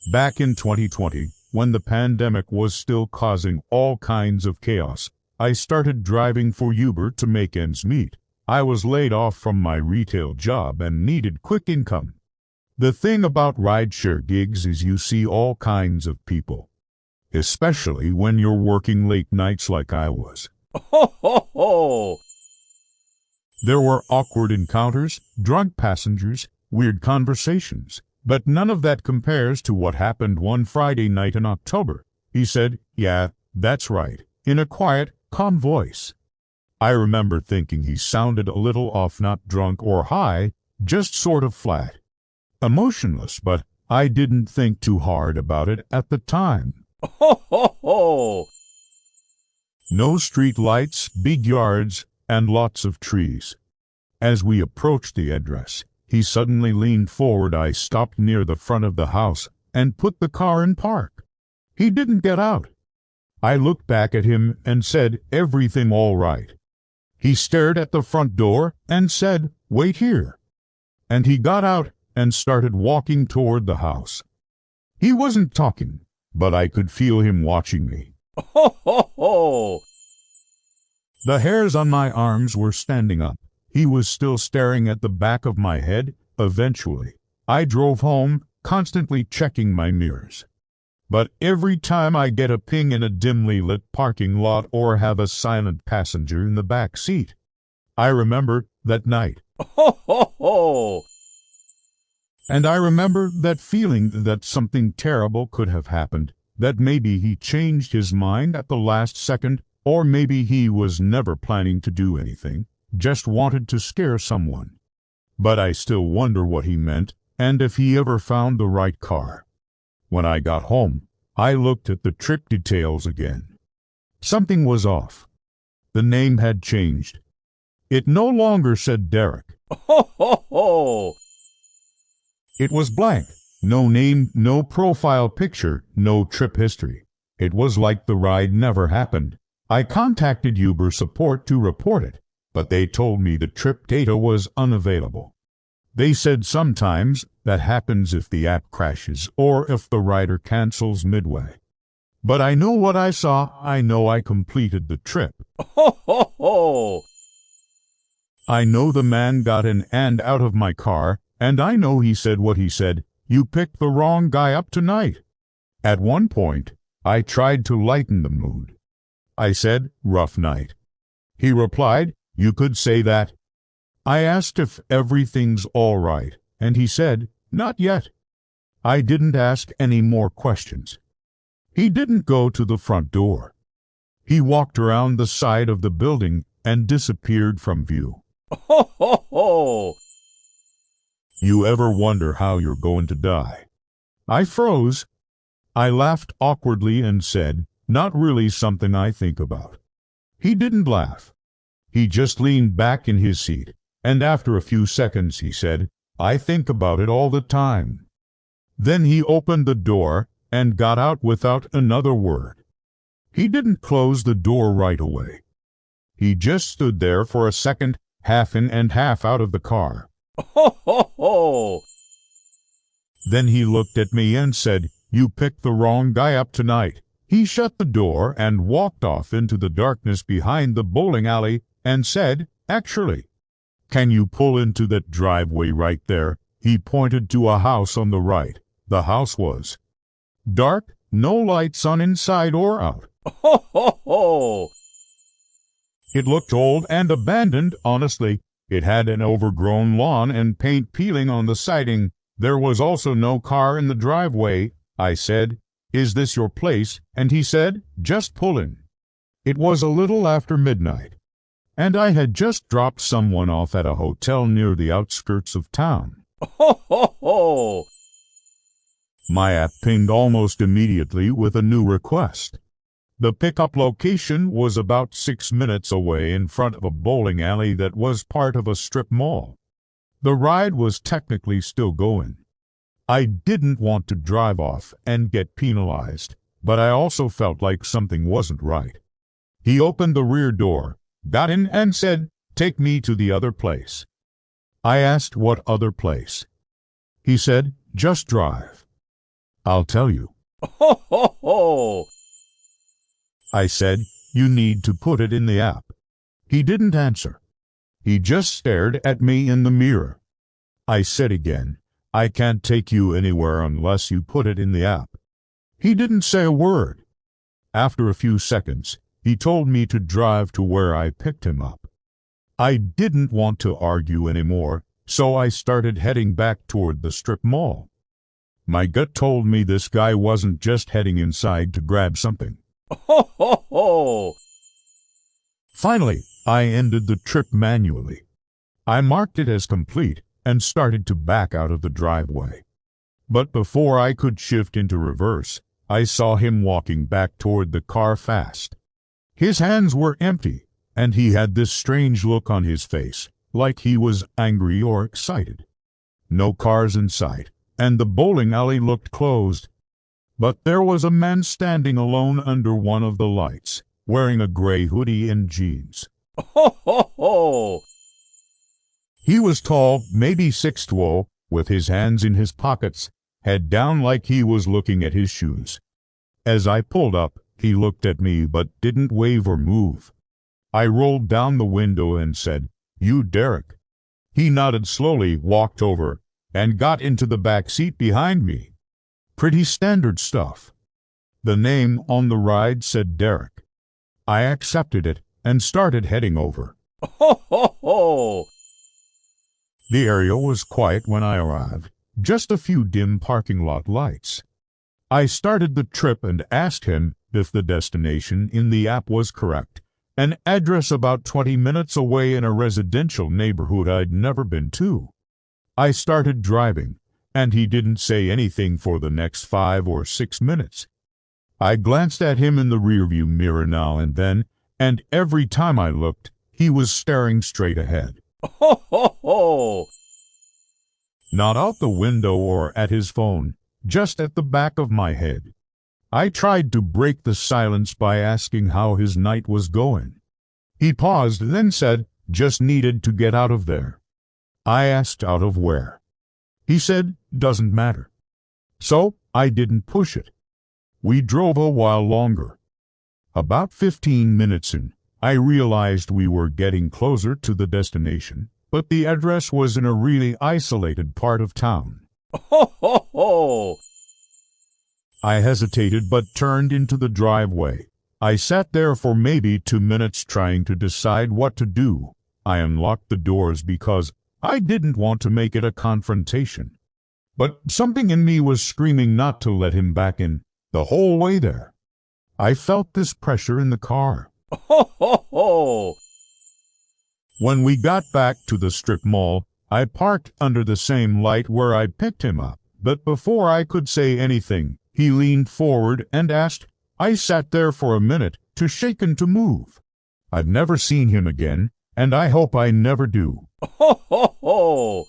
Back in 2020, when the pandemic was still causing all kinds of chaos, I started driving for Uber to make ends meet. I was laid off from my retail job and needed quick income. The thing about rideshare gigs is you see all kinds of people, especially when you're working late nights like I was. Ho, ho, ho! There were awkward encounters, drunk passengers, weird conversations, but none of that compares to what happened one Friday night in October. He said, "Yeah, that's right," in a quiet, calm voice. I remember thinking he sounded a little off, not drunk or high, just sort of flat. Emotionless, but I didn't think too hard about it at the time. Ho, ho, ho! No street lights, big yards, and lots of trees. As we approached the address, he suddenly leaned forward. I stopped near the front of the house and put the car in park. He didn't get out. I looked back at him and said, "Everything all right?" He stared at the front door and said, "Wait here." And he got out and started walking toward the house. He wasn't talking, but I could feel him watching me. Ho, ho, ho! The hairs on my arms were standing up. He was still staring at the back of my head. Eventually, I drove home, constantly checking my mirrors. But every time I get a ping in a dimly lit parking lot or have a silent passenger in the back seat, I remember that night. Ho, ho, ho! And I remember that feeling that something terrible could have happened, that maybe he changed his mind at the last second, or maybe he was never planning to do anything, just wanted to scare someone. But I still wonder what he meant, and if he ever found the right car. When I got home, I looked at the trip details again. Something was off. The name had changed. It no longer said Derek. Ho, ho, ho! It was blank. No name, no profile picture, no trip history. It was like the ride never happened. I contacted Uber support to report it, but they told me the trip data was unavailable. They said sometimes that happens if the app crashes or if the rider cancels midway. But I know what I saw. I know I completed the trip. Ho, ho, ho! I know the man got in and out of my car, and I know he said what he said. "You picked the wrong guy up tonight." At one point, I tried to lighten the mood. I said, "Rough night." He replied, "You could say that." I asked if everything's all right, and he said, "Not yet." I didn't ask any more questions. He didn't go to the front door. He walked around the side of the building and disappeared from view. Ho, ho, ho! You ever wonder how you're going to die? I froze. I laughed awkwardly and said, "Not really something I think about." He didn't laugh. He just leaned back in his seat, and after a few seconds he said, "I think about it all the time." Then he opened the door and got out without another word. He didn't close the door right away. He just stood there for a second, half in and half out of the car. Ho, ho, ho! Then he looked at me and said, "You picked the wrong guy up tonight." He shut the door and walked off into the darkness behind the bowling alley and said, "Actually, can you pull into that driveway right there?" He pointed to a house on the right. The house was dark, no lights on inside or out. Ho, ho, ho! It looked old and abandoned, honestly. It had an overgrown lawn and paint peeling on the siding. There was also no car in the driveway. I said, "Is this your place?" And he said, "Just pull in." It was a little after midnight, and I had just dropped someone off at a hotel near the outskirts of town. Ho, ho, ho! My app pinged almost immediately with a new request. The pickup location was about 6 minutes away in front of a bowling alley that was part of a strip mall. The ride was technically still going. I didn't want to drive off and get penalized, but I also felt like something wasn't right. He opened the rear door, got in and said, "Take me to the other place." I asked what other place. He said, "Just drive." I'll tell you. Ho, ho, ho! I said, you need to put it in the app. He didn't answer. He just stared at me in the mirror. I said again, I can't take you anywhere unless you put it in the app. He didn't say a word. After a few seconds, he told me to drive to where I picked him up. I didn't want to argue anymore, so I started heading back toward the strip mall. My gut told me this guy wasn't just heading inside to grab something. Ho, ho, ho! Finally, I ended the trip manually. I marked it as complete and started to back out of the driveway. But before I could shift into reverse, I saw him walking back toward the car fast. His hands were empty, and he had this strange look on his face, like he was angry or excited. No cars in sight, and the bowling alley looked closed. But there was a man standing alone under one of the lights, wearing a gray hoodie and jeans. Ho, ho, ho! He was tall, maybe 6'2", with his hands in his pockets, head down like he was looking at his shoes. As I pulled up, he looked at me but didn't wave or move. I rolled down the window and said, "You Derek." He nodded slowly, walked over, and got into the back seat behind me. Pretty standard stuff. The name on the ride said Derek. I accepted it and started heading over. Ho, ho, ho! The area was quiet when I arrived, just a few dim parking lot lights. I started the trip and asked him if the destination in the app was correct, an address about 20 minutes away in a residential neighborhood I'd never been to. I started driving, and he didn't say anything for the next 5 or 6 minutes. I glanced at him in the rearview mirror now and then, and every time I looked, he was staring straight ahead. Ho, ho, ho! Not out the window or at his phone, just at the back of my head. I tried to break the silence by asking how his night was going. He paused, then said, "Just needed to get out of there." I asked out of where. He said, "Doesn't matter." So I didn't push it. We drove a while longer. About 15 minutes in, I realized we were getting closer to the destination, but the address was in a really isolated part of town. Ho, ho, ho! I hesitated but turned into the driveway. I sat there for maybe 2 minutes trying to decide what to do. I unlocked the doors because I didn't want to make it a confrontation. But something in me was screaming not to let him back in the whole way there. I felt this pressure in the car. Ho, ho, ho! When we got back to the strip mall, I parked under the same light where I picked him up, but before I could say anything, he leaned forward and asked. I sat there for a minute, too shaken to move. I've never seen him again, and I hope I never do. Ho, ho, ho!